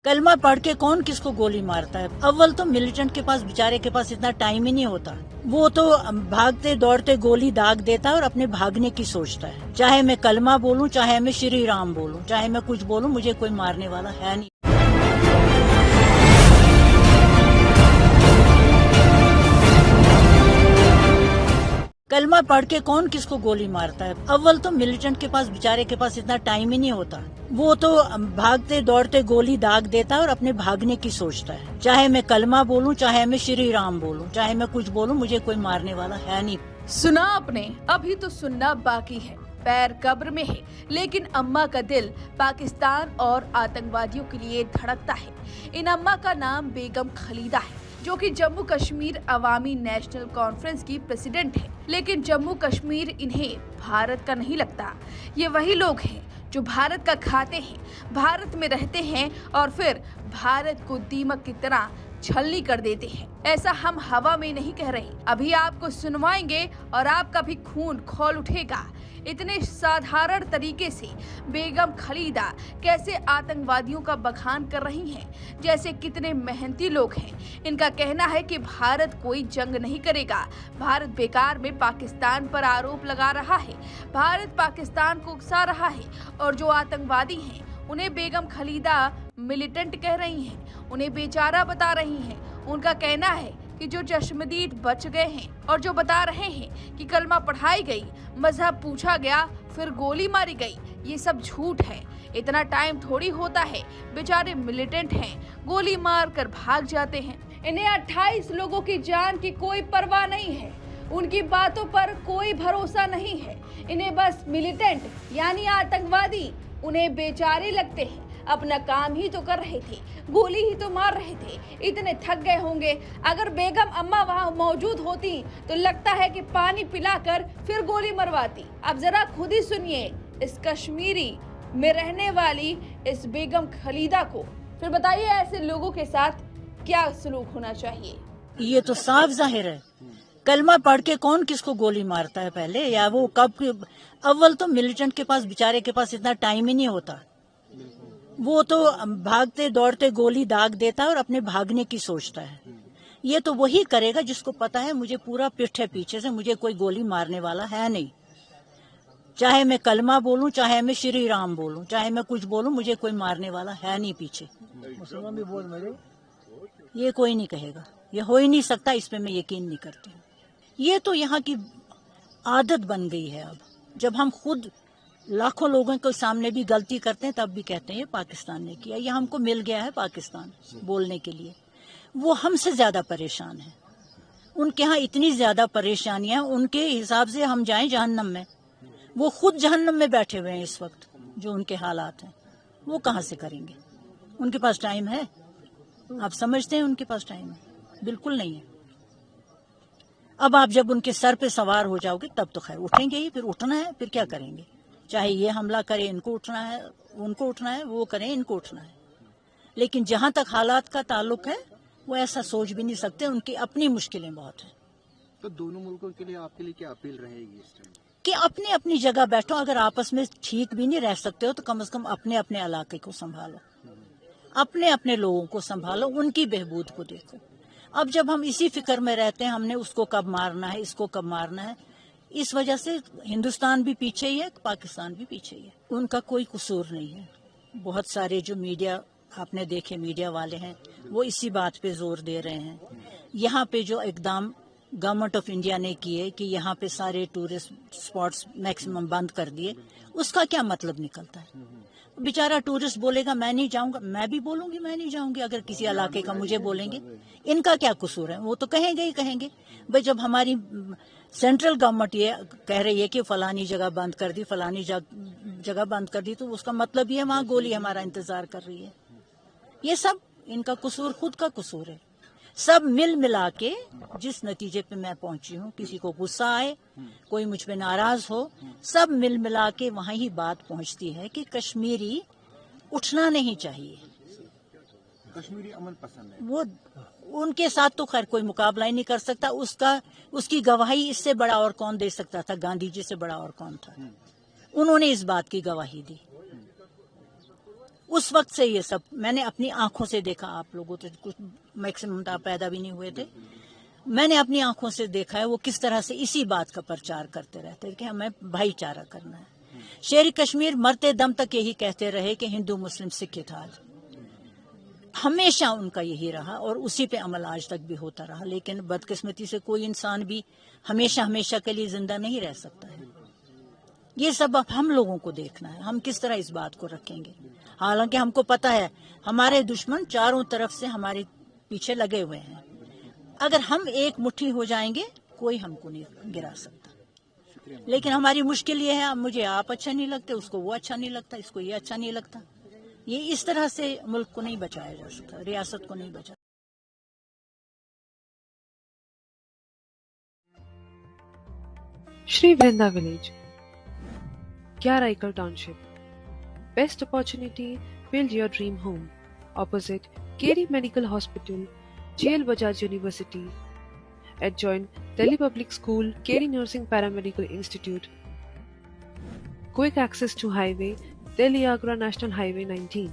कलमा पढ़ के कौन किसको गोली मारता है। अव्वल तो मिलिटेंट के पास बेचारे के पास इतना टाइम ही नहीं होता। वो तो भागते दौड़ते गोली दाग देता है और अपने भागने की सोचता है। चाहे मैं कलमा बोलूं, चाहे मैं श्री राम बोलूं, चाहे मैं कुछ बोलूं, मुझे कोई मारने वाला है नहीं। कलमा पढ़ के कौन किसको गोली मारता है। अव्वल तो मिलिटेंट के पास बेचारे के पास इतना टाइम ही नहीं होता। वो तो भागते दौड़ते गोली दाग देता है और अपने भागने की सोचता है। चाहे मैं कलमा बोलूं, चाहे मैं श्री राम बोलूं, चाहे मैं कुछ बोलूं, मुझे कोई मारने वाला है नहीं। सुना आपने, अभी तो सुनना बाकी है। पैर कब्र में है, लेकिन अम्मा का दिल पाकिस्तान और आतंकवादियों के लिए धड़कता है। इन अम्मा का नाम बेगम खलीदा है, जो कि जम्मू कश्मीर अवामी नेशनल कॉन्फ्रेंस की प्रेसिडेंट है। लेकिन जम्मू कश्मीर इन्हें भारत का नहीं लगता। ये वही लोग हैं जो भारत का खाते हैं, भारत में रहते हैं और फिर भारत को दीमक की तरह छलनी कर देते हैं। ऐसा हम हवा में नहीं कह रहे, अभी आपको सुनवाएंगे और आपका भी खून खौल उठेगा। इतने साधारण तरीके से बेगम खलीदा कैसे आतंकवादियों का बखान कर रही हैं, जैसे कितने मेहनती लोग हैं। इनका कहना है कि भारत कोई जंग नहीं करेगा, भारत बेकार में पाकिस्तान पर आरोप लगा रहा है, भारत पाकिस्तान को उकसा रहा है। और जो आतंकवादी हैं उन्हें बेगम खलीदा मिलिटेंट कह रही हैं, उन्हें बेचारा बता रही हैं। उनका कहना है कि जो चश्मदीद बच गए हैं और जो बता रहे हैं कि कलमा पढ़ाई गई, मजहब पूछा गया, फिर गोली मारी गई, ये सब झूठ है। इतना टाइम थोड़ी होता है, बेचारे मिलिटेंट हैं, गोली मार कर भाग जाते हैं। इन्हें 28 लोगों की जान की कोई परवाह नहीं है, उनकी बातों पर कोई भरोसा नहीं है। इन्हें बस मिलिटेंट यानी आतंकवादी उन्हें बेचारे लगते हैं। अपना काम ही तो कर रहे थे, गोली ही तो मार रहे थे, इतने थक गए होंगे। अगर बेगम अम्मा वहाँ मौजूद होती तो लगता है कि पानी पिलाकर फिर गोली मरवाती। अब जरा खुद ही सुनिए इस कश्मीरी में रहने वाली इस बेगम खलीदा को, फिर बताइए ऐसे लोगों के साथ क्या सलूक होना चाहिए। ये तो साफ जाहिर है, कलमा पढ़ के कौन किसको गोली मारता है पहले, या वो कब। अव्वल तो मिलिटेंट के पास बेचारे के पास इतना टाइम ही नहीं होता। वो तो भागते दौड़ते गोली दाग देता है और अपने भागने की सोचता है। ये तो वही करेगा जिसको पता है मुझे पूरा पिठ है पीछे से, मुझे कोई गोली मारने वाला है नहीं। चाहे मैं कलमा बोलूं, चाहे मैं श्री राम बोलूं, चाहे मैं कुछ बोलूं, मुझे कोई मारने वाला है नहीं पीछे। ये कोई नहीं कहेगा, ये हो ही नहीं सकता, इस पे मैं यकीन नहीं करती हूँ। ये तो यहाँ की आदत बन गई है। अब जब हम खुद लाखों लोगों के सामने भी गलती करते हैं तब भी कहते हैं ये पाकिस्तान ने किया, ये हमको मिल गया है पाकिस्तान बोलने के लिए। वो हमसे ज्यादा परेशान है, उनके यहाँ इतनी ज्यादा परेशानियां, उनके हिसाब से हम जाएं जहन्नम में। वो खुद जहन्नम में बैठे हुए हैं इस वक्त। जो उनके हालात हैं वो कहाँ से करेंगे। उनके पास टाइम है? आप समझते हैं उनके पास टाइम है? बिल्कुल नहीं है। अब आप जब उनके सर पे सवार हो जाओगे तब तो खैर उठेंगे ही, फिर उठना है, फिर क्या करेंगे। चाहे ये हमला करे, इनको उठना है, उनको उठना है, वो करें, इनको उठना है। लेकिन जहां तक हालात का ताल्लुक है वो ऐसा सोच भी नहीं सकते, उनकी अपनी मुश्किलें बहुत हैं। तो दोनों मुल्कों के लिए आपके लिए क्या अपील रहेगी इस टाइम? कि अपनी अपनी जगह बैठो, अगर आपस में ठीक भी नहीं रह सकते हो तो कम से कम अपने अपने इलाके को संभालो, अपने अपने लोगों को संभालो, उनकी बहबूद को देखो। अब जब हम इसी फिक्र में रहते हैं हमने उसको कब मारना है, इसको कब मारना है, इस वजह से हिंदुस्तान भी पीछे ही है, पाकिस्तान भी पीछे ही है। उनका कोई कसूर नहीं है। बहुत सारे जो मीडिया आपने देखे, मीडिया वाले हैं, वो इसी बात पे जोर दे रहे हैं। यहाँ पे जो इकदाम गवर्नमेंट ऑफ इंडिया ने किए कि यहाँ पे सारे टूरिस्ट स्पॉट्स मैक्सिमम बंद कर दिए, उसका क्या मतलब निकलता है। बेचारा टूरिस्ट बोलेगा मैं नहीं जाऊंगा, मैं भी बोलूंगी मैं नहीं जाऊंगी। अगर किसी इलाके का मुझे बोलेंगे, इनका क्या कसूर है। वो तो कहेंगे ही कहेंगे। भाई जब हमारी सेंट्रल गवर्नमेंट ये कह रही है कि फलानी जगह बंद कर दी, फलानी जगह बंद कर दी, तो उसका मतलब ये वहां गोली हमारा इंतजार कर रही है। ये सब इनका कसूर, खुद का कसूर है। सब मिल मिला के जिस नतीजे पे मैं पहुंची हूँ, किसी को गुस्सा आए, कोई मुझ पे नाराज हो, सब मिल मिला के वहां ही बात पहुंचती है कि कश्मीरी उठना नहीं चाहिए। कश्मीरी अमन पसंद है, वो उनके साथ तो खैर कोई मुकाबला ही नहीं कर सकता। उसकी गवाही इससे बड़ा और कौन दे सकता था, गांधी जी से बड़ा और कौन था। उन्होंने इस बात की गवाही दी। उस वक्त से ये सब मैंने अपनी आंखों से देखा. आप लोगों तो कुछ मैक्सिमम तो पैदा भी नहीं हुए थे. मैंने अपनी आंखों से देखा है वो किस तरह से इसी बात का प्रचार करते रहते हैं कि हमें भाईचारा करना है. शेर कश्मीर मरते दम तक यही कहते रहे कि हिंदू मुस्लिम सिख इत्तेहाद. हमेशा उनका यही रहा और उसी पे अमल आज तक भी होता रहा. लेकिन बदकिस्मती से कोई इंसान भी हमेशा हमेशा के लिए जिंदा नहीं रह सकता है. ये सब अब हम लोगों को देखना है, हम किस तरह इस बात को रखेंगे. हालांकि हमको पता है हमारे दुश्मन चारों तरफ से हमारे पीछे लगे हुए हैं. अगर हम एक मुट्ठी हो जाएंगे कोई हमको नहीं गिरा सकता. लेकिन हमारी मुश्किल ये है, मुझे आप अच्छा नहीं लगते, उसको वो अच्छा नहीं लगता, इसको ये अच्छा नहीं लगता. ये इस तरह से मुल्क को नहीं बचाया जा सकता, रियासत को नहीं बचाया. Shri Vrinda Village, Kyaraikal Township. Best opportunity, build your dream home. Opposite Keri Medical Hospital, GL Bajaj University. Adjoin Delhi Public School, Keri Nursing Paramedical Institute. Quick access to highway, Delhi Agra National Highway 19.